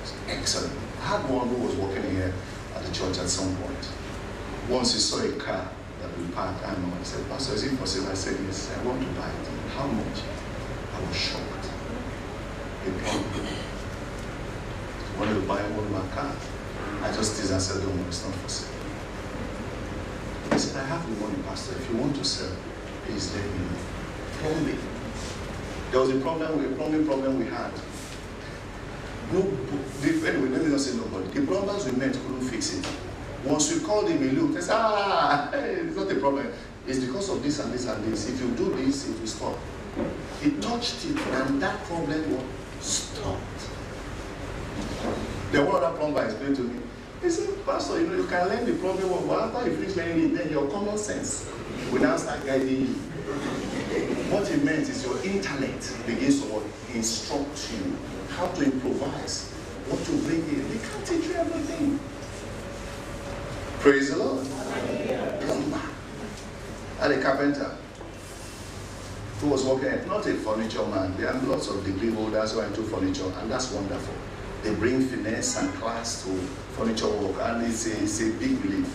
was excellent. I had one who was working here at the church at some point. Once he saw a car that we parked, I said, Pastor, is it possible? I said, yes, I want to buy it. How much? I was shocked. He plumber. He wanted to buy one of my cars. I just teased and said, don't worry, it's not for sale. He said, I have the money, Pastor. If you want to sell, please let me know. Plumbing. There was a plumbing problem we had. Anyway, let me not say nobody. The plumbers we met couldn't fix it. Once we called him, he looked and said, it's not a problem. It's because of this and this and this. If you do this, it will stop. He touched it and that problem was stopped. The one other plumber explained to me, he said, Pastor, you can learn the problem, but after you finish learning it, then your common sense will now start guiding you. What it meant is your intellect begins to instruct you how to improvise, what to bring in. They can't teach you everything. Praise the Lord. Plumber. I had a carpenter who was working, not a furniture man. There are lots of degree holders who are into furniture, and that's wonderful. They bring finesse and class to furniture work, and it's a big relief.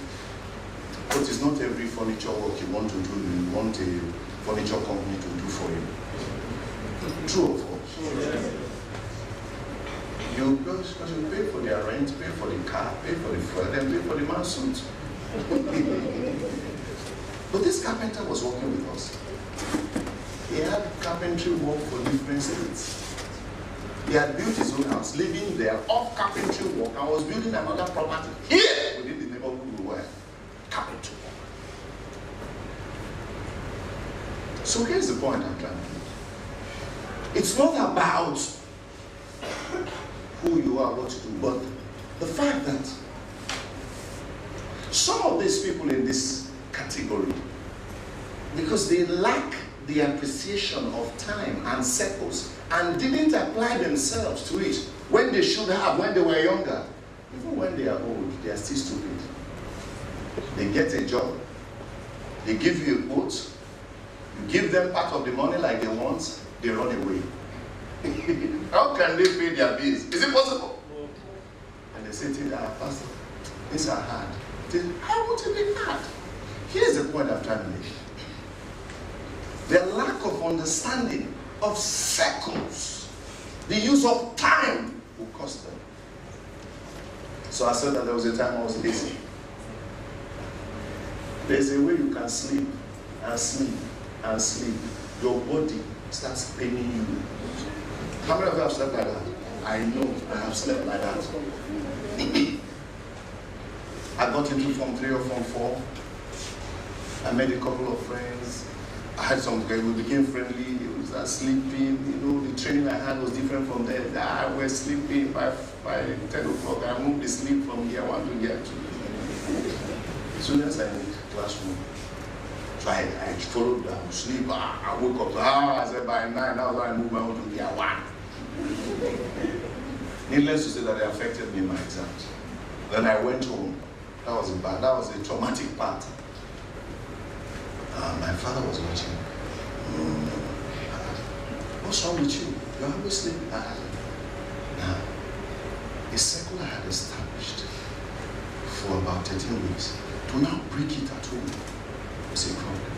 But it's not every furniture work you want to do, you want a furniture company to do for you. True or false? You pay for their rent, pay for the car, pay for the fuel, then pay for the man's suit. But this carpenter was working with us. He had carpentry work for different states. He had built his own house, living there, off carpentry work, and was building another property here within the neighborhood we were. Carpentry work. So here's the point I'm trying to make. It's not about who you are, what you do, but the fact that some of these people in this category, because they lack the appreciation of time and circles and didn't apply themselves to it when they should have, when they were younger. Even when they are old, they are still stupid. They get a job, they give you a quote, you give them part of the money like they want, they run away. How can they pay their bills? Is it possible? And they say to you, Pastor, these are hard. How would it be hard? Here's the point I'm trying to make. Their lack of understanding of circles, the use of time will cost them. So I said that there was a time I was lazy. There's a way you can sleep and sleep and sleep, your body starts paining you. How many of you have slept like that? I know I have slept like that. I got into Form 3 or Form 4. I made a couple of friends. I had some guys, we became friendly. They would start sleeping. You know, the training I had was different from them. I was sleeping by 10 o'clock. I moved the sleep from year 1 to year 2. As soon as I moved to the classroom, so I followed them, sleep. I woke up. I said by 9, that was when I moved my own to year 1. Needless to say that it affected me in my exams. Then I went home. That was a traumatic part. My father was watching. What's wrong with you? You're always sleeping. Now, a circle I had established for about 13 weeks, to now break it at home was a problem.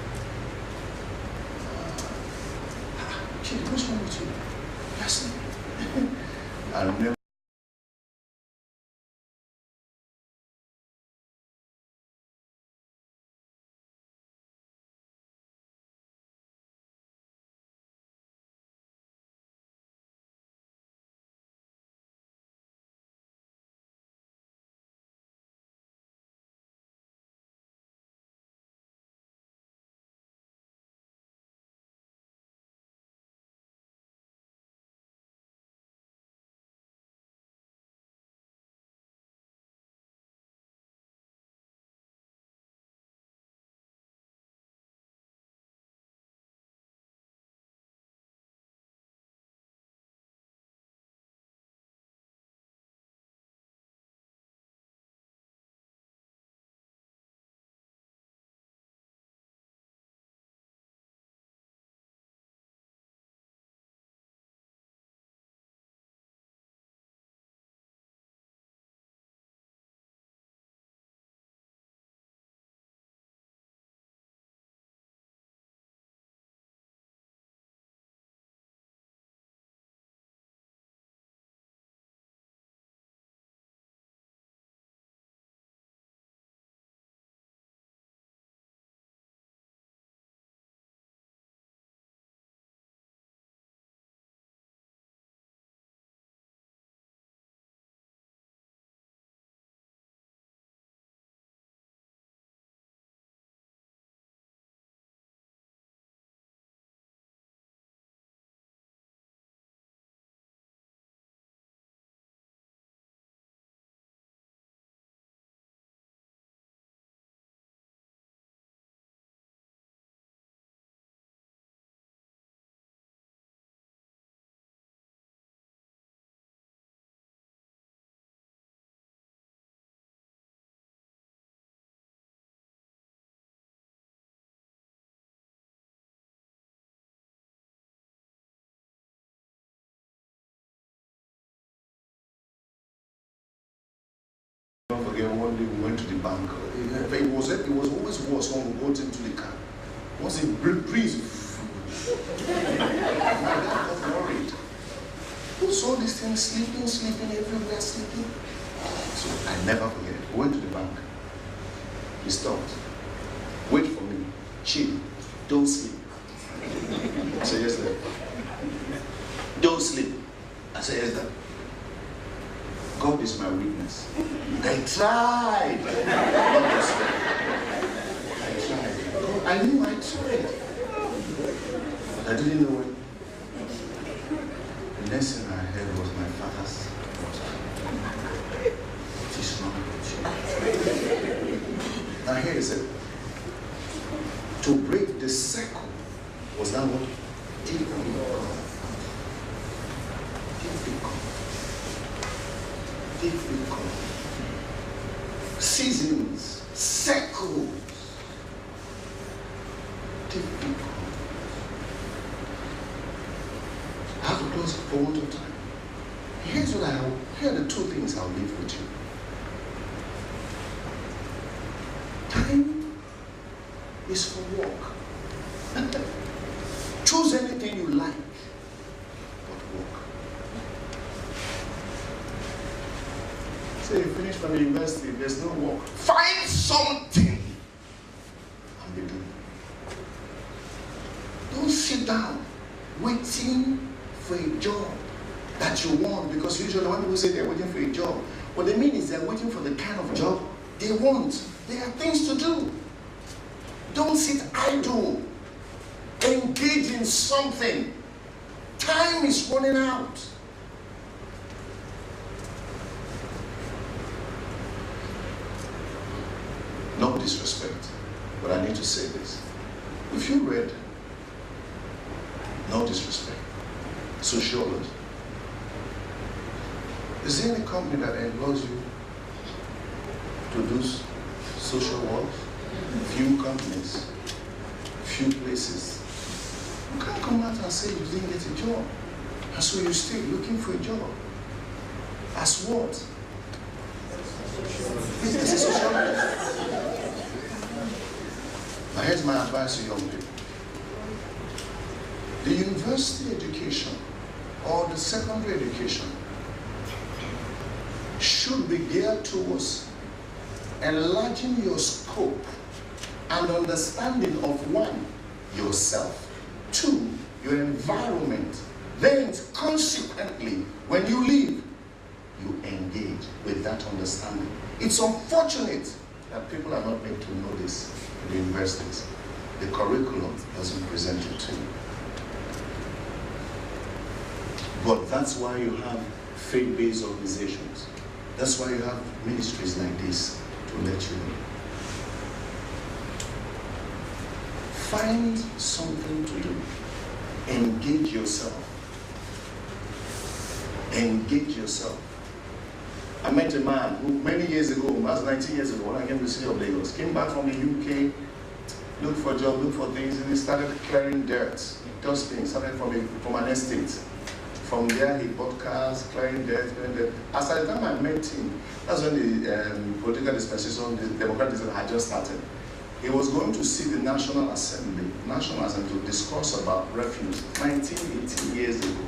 Chidi, what's wrong with you? You're sleeping. I'll never. Don't forget, one day we went to the bank. It was always worse when we got into the car. Once a breeze, my dad got worried. Who saw this thing sleeping everywhere, sleeping? So I never forget it. We went to the bank. He stopped. Wait for me. Chidi, don't sleep. I said, yes, sir. Don't sleep. I said, yes, sir. God is my witness. I tried. Not to sleep. I tried. God, I knew I tried. But I didn't know it. The next thing I heard was my father's voice. What is wrong with you? Now here is it. To break the circle was that what? Difficult. Seasons, circles, difficult. I have to close for one more time. Here are the two things I'll leave with you. Time is for work. Choose anything you like, but work. Say you finish from the university, there's no work. Find something and be doing. down, waiting for a job that you want. Because usually when people say they're waiting for a job, what they mean is they're waiting for the kind of job they want. There are things to do. Don't sit idle. Engage in something. Time is running out. No disrespect, but I need to say this. If you read, no disrespect, sociology, is there any company that employs you to do social work? Few companies, few places. You can't come out and say you didn't get a job, and so you stay looking for a job. As what? Is this a sociology? Now here's my advice to young people. The university education or the secondary education should be geared towards enlarging your scope and understanding of one, yourself, two, your environment. Then consequently, when you leave, you engage with that understanding. It's unfortunate that people are not made to know this in the universities. The curriculum doesn't present it to you. But that's why you have faith-based organizations. That's why you have ministries like this to let you know. Find something to do. Engage yourself. Engage yourself. I met a man who many years ago, that's 19 years ago, when I came to the city of Lagos, came back from the UK, looked for a job, looked for things, and he started clearing dirt. He does things, started from an estate. From there, he bought cars, clearing dirt, clearing dirt. As at the time I met him, that's when the political dispensation, the Democratic dispensation had just started. He was going to see the National Assembly to discuss about refuge 19, 18 years ago.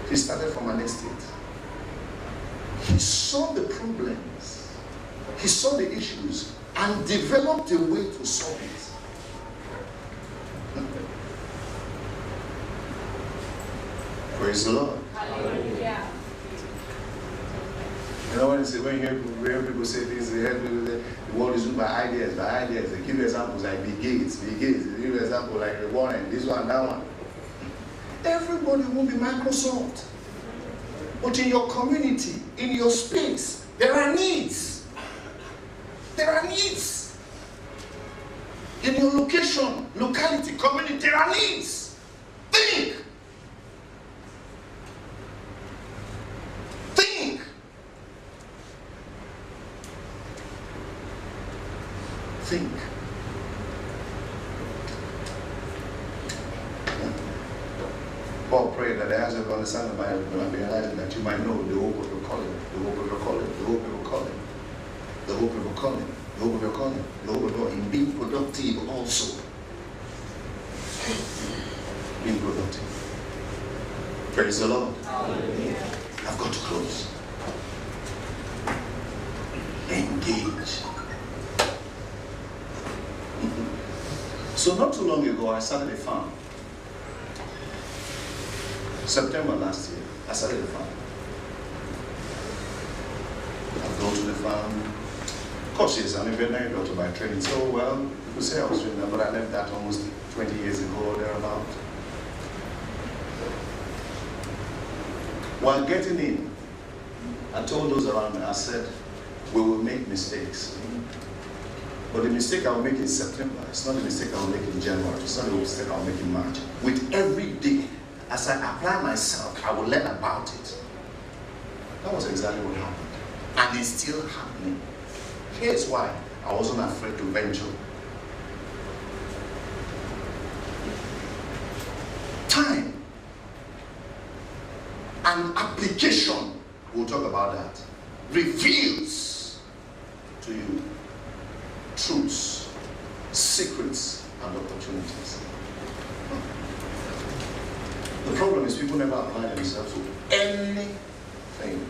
He started from an estate. He saw the problems, he saw the issues, and developed a way to solve it. Praise the Lord. Hallelujah. You know when you hear people say things, they hear people say the world is ruled by ideas, They give you examples like Bill Gates. They give you examples like Warren, this one, that one. Everybody won't be Microsoft. But in your community, in your space, there are needs. There are needs. In your location, locality, community, there are needs. Think. Think. Think. Paul prayed that as you understand the Bible, you might be enlightened, that you might know the hope of your calling, the hope of your calling, the hope of your calling, the hope of your calling, the hope of your calling, the hope of your calling, in being productive also. Being productive. Praise the Lord. Hallelujah. I've got to close. Engage. So not too long ago, I started a farm. September last year, I started a farm. I've gone to the farm. Of course, yes, I'm a veterinary doctor by training. So, well, people say I was trained, but I left that almost 20 years ago or thereabout. While getting in, I told those around me, I said, we will make mistakes. But the mistake I will make in September, it's not the mistake I will make in January, it's not the mistake I will make in March. With every day, as I apply myself, I will learn about it. That was exactly what happened. And it's still happening. Here's why I wasn't afraid to venture. Time and application, we'll talk about that, reveals to you truths, secrets, and opportunities. The problem is people never apply themselves to anything.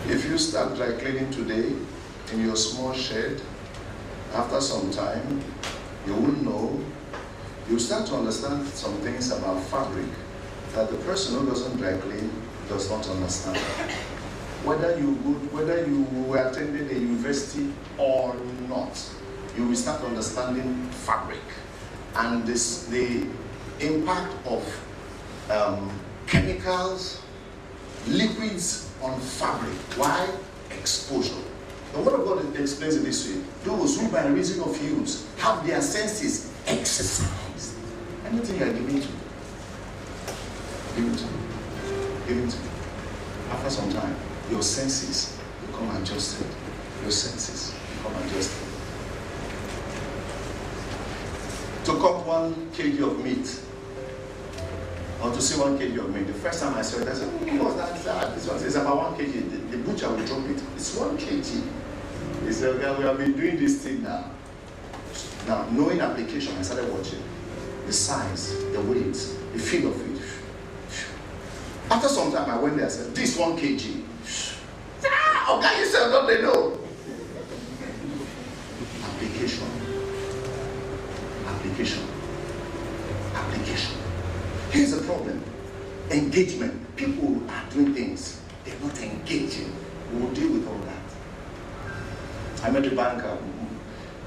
If you start dry cleaning today in your small shed, After some time, you will know, you start to understand some things about fabric that the person who doesn't dry clean does not understand. Whether you attended a university or not, you will start understanding fabric and the impact of chemicals, liquids on fabric. Why? Exposure. The Word of God explains it this way. Those who by reason of use have their senses exercised. Anything you are giving to, give it to me. Give it to me. After some time, your senses become adjusted. Your senses become adjusted. To cut 1 kg of meat, or to see 1 kg of meat, the first time I saw it, I said, what's that? This one says about 1 kg. The butcher will drop it. It's 1 kg. He said, okay, we have been doing this thing now. Now, knowing application, I started watching the size, the weight, the feel of it. After some time, I went there and said, this 1 kg. Okay, you said, don't they know? Application. Application. Application. Here's the problem. Engagement. People are doing things. They're not engaging. We will deal with all that. I met a banker.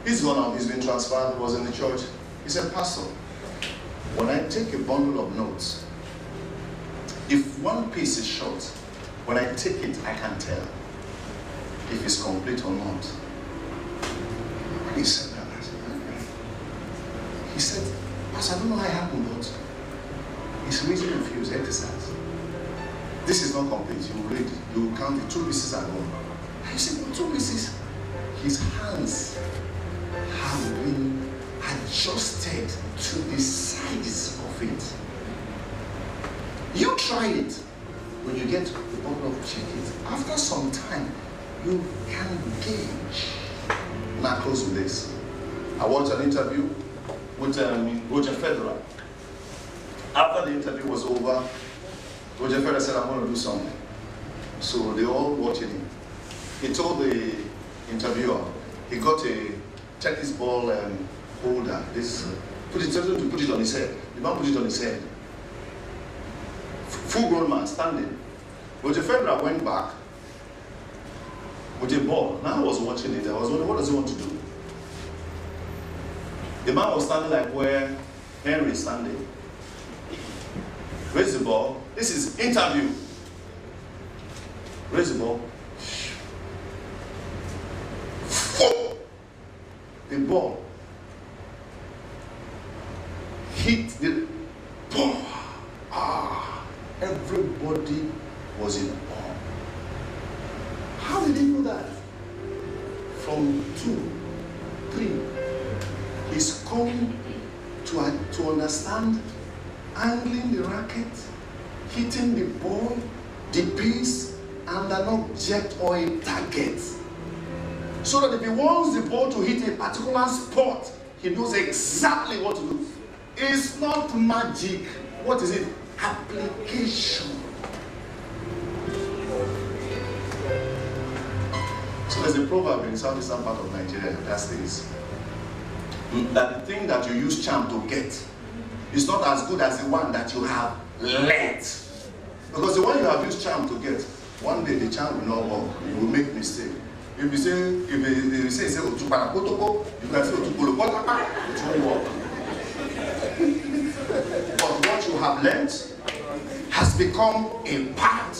He's gone out. He's been transferred. Was in the church. He said, Pastor, when I take a bundle of notes, if one piece is short, when I take it, I can tell if it's complete or not. When he said that, I said, okay. He said, Pastor, I don't know how it happened, but it's reason of use, exercise. This is not complete. You read, you count the 2 pieces are gone. I said, what 2 pieces? His hands have been adjusted to the size of it. You try it. When you get the bottle of check it, after some time, you can gauge. Now close with this. I watched an interview with Roger Federer. After the interview was over, Roger Federer said, I'm going to do something. So they all watching him. He told the interviewer, he got a tennis ball holder. This put it on his head. The man put it on his head. Full-grown man standing. Roger Federer went back with a ball. Now I was watching it. I was wondering, what does he want to do? The man was standing like where Henry is standing. Raise the ball. This is interview. Raise the ball. The ball hit the ball. Everybody was in awe. How did he do that? From 2, 3, he's come to understand angling the racket, hitting the ball, the piece, and an object or a target. So that if he wants the ball to hit a particular spot, he knows exactly what to do. It's not magic. What is it? Application. So there's a proverb in the southeastern part of Nigeria that says that the thing that you use charm to get is not as good as the one that you have learned. Because the one you have used charm to get, one day the charm will not work. You will make mistake. If you say, you can say it won't work. But what you have learned has become a part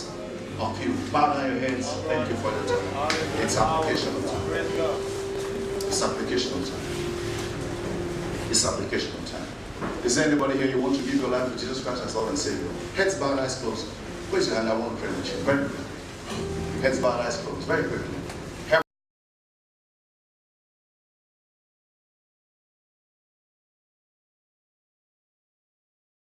of you. Bow down your heads. Thank you for the time. It's application of time. It's application of time. It's application of time. Is there anybody here you want to give your life to Jesus Christ as Lord and Savior? Heads bowed, eyes closed. Raise your hand. I want to pray with you. Very quickly. Heads bowed, eyes closed. Very quickly.